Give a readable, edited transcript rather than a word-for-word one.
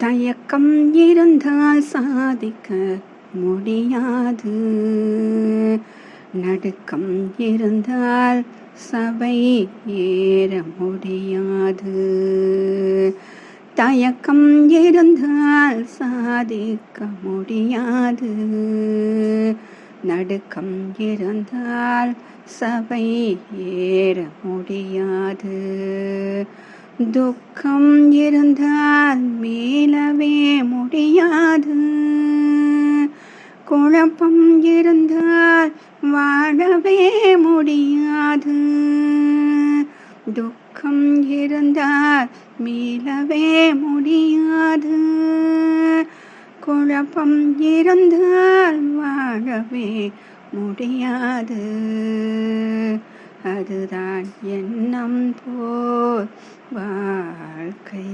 தயக்கம் இருந்தால் சாதிக்க முடியாது, நடுக்கம் இருந்தால் சபை ஏற முடியாது. தயக்கம் இருந்தால் சாதிக்க முடியாது, நடுக்கம் இருந்தால் சபை ஏற முடியாது. துக்கம் இருந்தால் மீளவே முடியாது, குழப்பம் இருந்தால் வாழவே முடியாது. துக்கம் இருந்தால் மீளவே முடியாது, குழப்பம் இருந்தால் வாழவே முடியாது. அதுதான் எண்ணம் போல் வாழ்க்கை.